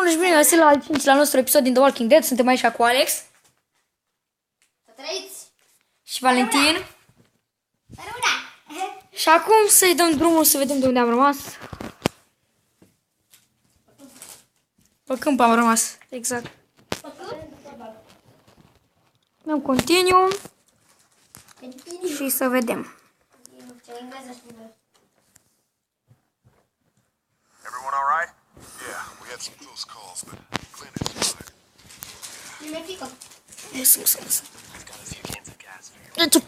Bună și bine găsit la al 5-lea nostru episod din The Walking Dead. Suntem aici cu Alex. Să trăiți! Și Valentin. Și acum să-i dăm drumul să vedem de unde am rămas. Pe câmp am rămas, exact. Dăm continue. Și să vedem. Everyone all right? Yeah, we had some close calls, but Glenn is fine. Lăsă. I've got a few cans of gas for you. Deci,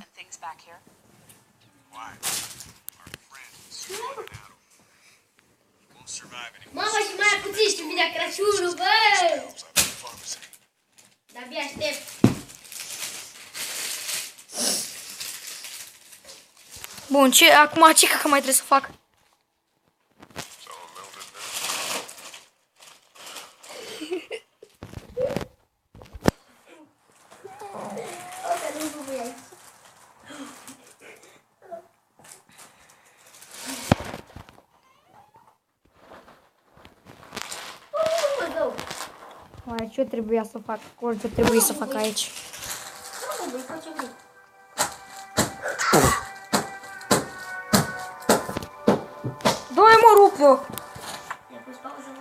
And things back here? Why? Our friend is out. Won't survive anymore. Mama, și mai puțin și vine Crăciunul, bă! Outside the pharmacy. De-abia aștept. bun, acum ce că mai trebuie să fac? It's all melted now. Oare ce trebuia să fac? Orice trebuie să fac aici. Doi mă rup eu! I-a pus pauză, nu?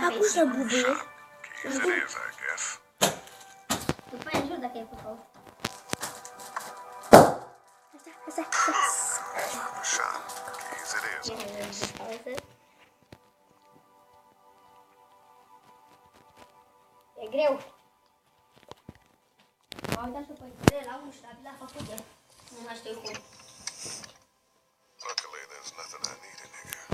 Acum să bubuie. Keys it is, I guess. După aia în jur dacă i-a pus pauză. Have a shot. Keys it is. I-a pus pauză. E greu. M-am uitat și pe la unul și l-a făcut el. Nu mai știu cum. Luckily, there's nothing I need in here.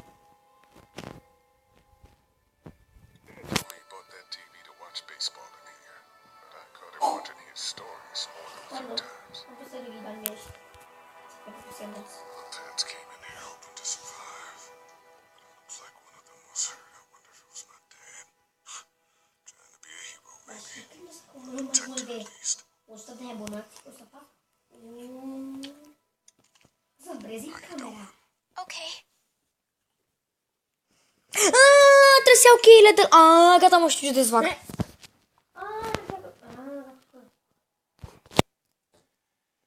He told me he bought that TV to watch baseball in here, but I caught him watching his stories more than a few times. Am pus să ridic al meu și Teds came in here hoping to survive. Looks like one of them was hurt. I wonder if it was my dad. Trying to be a hero, maybe. Protect her at least. 100 de abonați o să fac. Să-mi prezint camera. Okay. Trebuie să iau cheile de... Gata, mă știu ce desfac.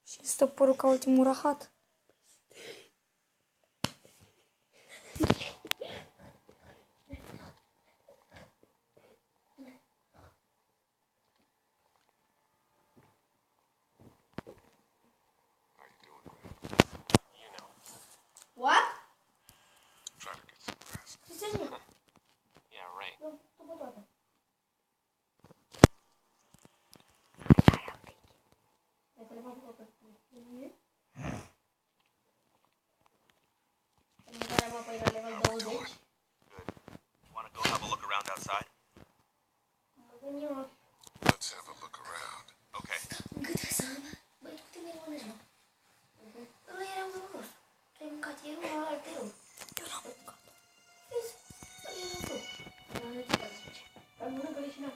Și stă părul ca ultimul rahat. What? Try to get some rest. Yeah, right. Good. Want to go have a look around outside? Let's have a look around. Okay. Băi, tu te mergi, mă. Ăla era unul nostru. Tu ai mâncat el unul alt rău. Eu n-am mâncat. Vezi? Ăla era tu. Ăla nu te poate zice. Dar mănâncă leșinat.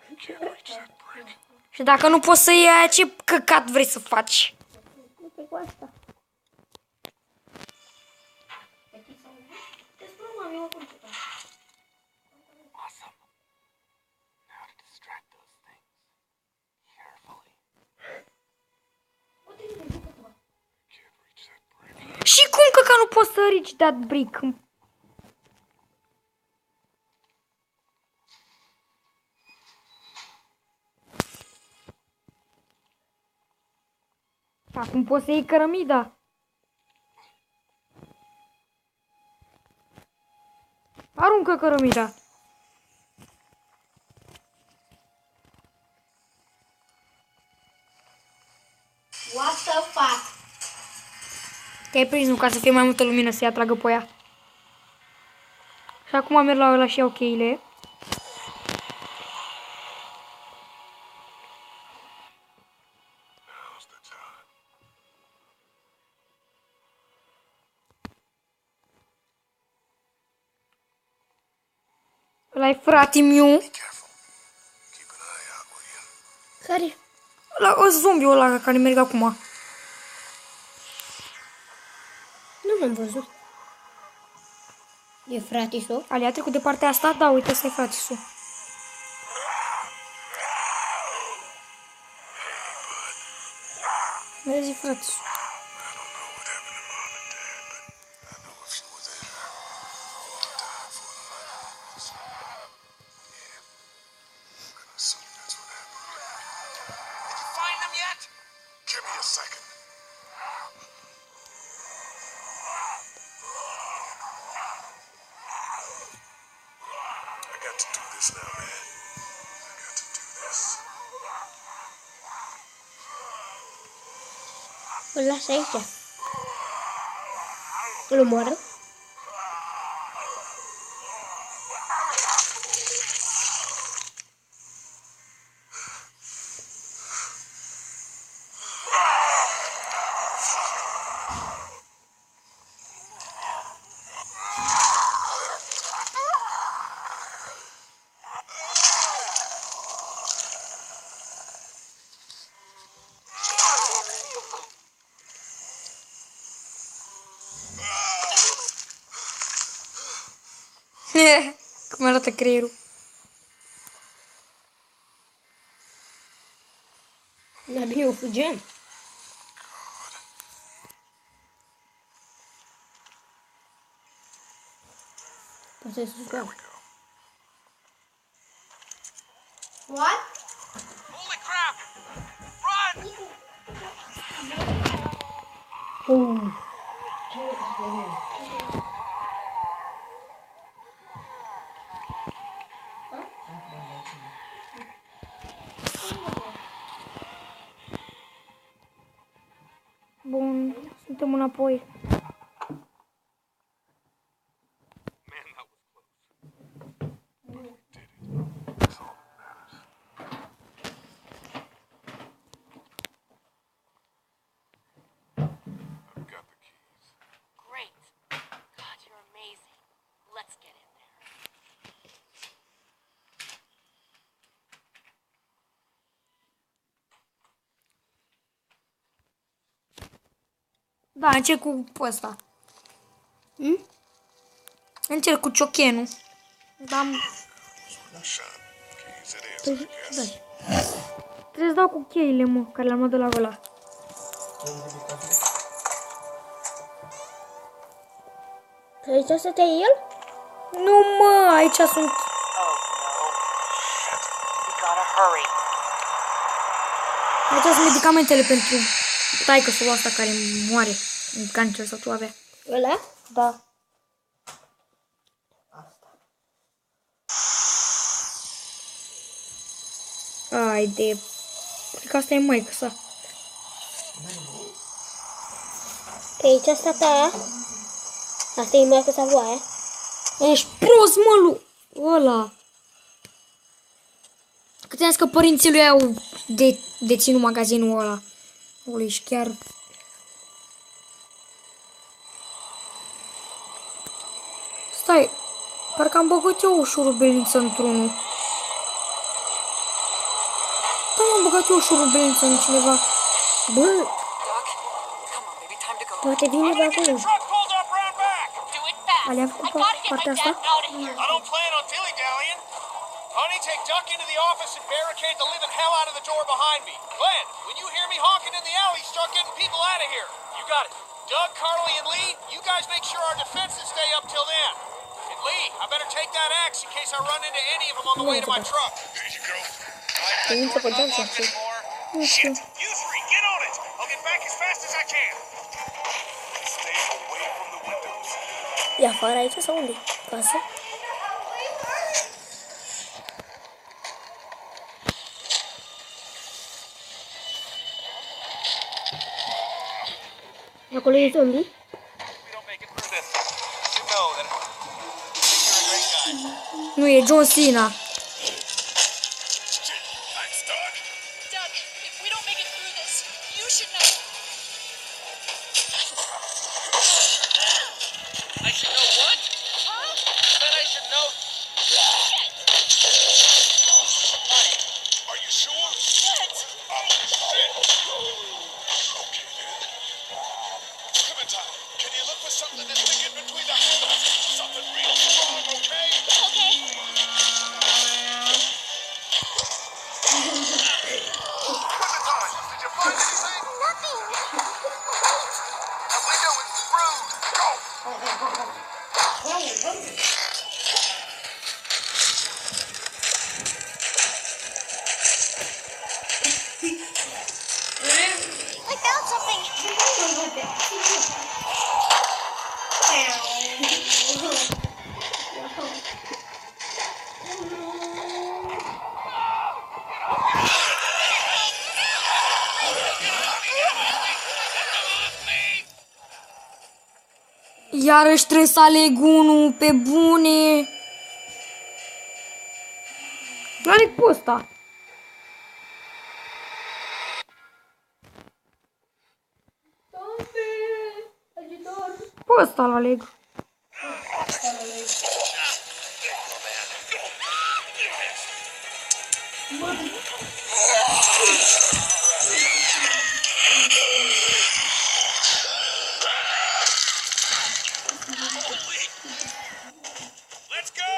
You can't reach that brick. Și dacă nu poți să iei aia, ce căcat vrei să faci? Uite cu asta. Pe sau nu? Te spun, mami, eu acum ce fac. Awesome. Now to distract those things. Carefully. Uite, uite, uite, tu. Can't reach that brick. Și cum că nu poți să rici dat brick? Acum poți să iei cărămida. Aruncă cărămida. What the fuck? Te-ai prins, nu, ca să fie mai multă lumină să-i atragă pe ea. Și acum merg la ăla și iau cheile. Now's the time. Ăla-i frate-miu. Careful. Keep an eye out, will you? Care? Ăla, zombiul ăla care merg acum. Nu l-am văzut. E fratisul? Ali a trecut de partea asta? Da, uite, ăsta e fratisul. Vezi, fratisul. Did you find them yet? Give me a second. I got to do this now, man. I got to do this. Îl lasă aici. Îl omoară? Cum arată creierul. Dar bine, o fugem. Poate să scoate. What? Holy crap! Run! Bun, suntem înapoi. Man, that was close. I've got the keys. Great. God, you're amazing. Let's get in there. Da, încerc cu ăsta. Încerc cu ciochenul. Da, Shot. Keys it is, I guess. trebuie să dau cu cheile, mă, care le-am luat de la ăla. Aici stătea el? Nu, mă, aici sunt. Oh no. Shit. We gotta hurry. Aici sunt medicamentele pentru taică-sul ăsta care moare în cancer sau ce avea. Ăla? Da. Ai de... Cred că asta e maică sa. Pe aici stătea aia? Asta e mai că s-a luat aia? Ești prost, mă, ăla. Că ți-am zis că părinții lui au deținut magazinul ăla. Ăla, ești chiar... Stai, parcă am băgat eu o șurubelniță într-unul. Da, am băgat eu o șurubelniță în cineva. Bă, Doc, come on, baby, time to go. poate vine de acolo. Truck pulled up round back. Do it fast. Alea a I făcut gotta get my partea dad asta? out of here. I don't plan on dilly-dallying. Honey, take Duck into the office and barricade the living hell out of the door behind me. Glenn, when you hear me honking in the alley, start getting people out of here. You got it. Doug, Carly, and Lee, you guys make sure our defenses stay up till then. And Lee, I better take that axe in case I run into any of them on the way to my truck. Here you go. Te intră pe geam să știi. Nu știu. You three, get on it. I'll get back as fast as I can. Stay away from the windows. E afară aici sau unde? Casă? Acolo e zombie? We don't make it through this. You should know that you're a great guy. Nu, e John Cena. Thanks, Doug. Doug, if we don't make it through this, you should know. I should know what? Huh? Said I should know. Are you sure? Shit! Oh, shit. Okay, then. Clementine, can you look for something to stick in between the handles? Something real I found something. Iarăși trebuie să aleg unul pe bune. L-aleg pe ăsta. Pe ăsta l-aleg. Let's go!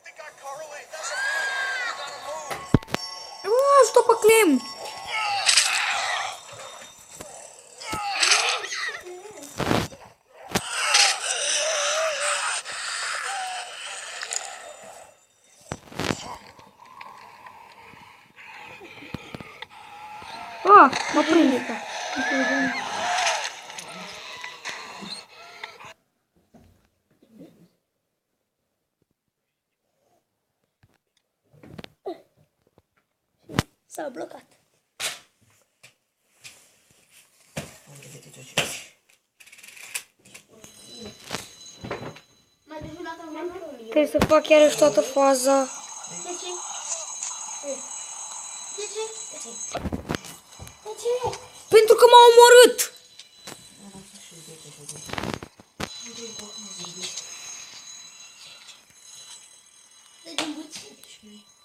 They got Carly. That's a man. We gotta move. Ajută pe Clem. Mă prinde. S-a blocat. Mai dejulat am mai Trebuie să fac iarăși toată faza. De ce? De ce? De ce? Pentru că m-au omorât. De din bucin.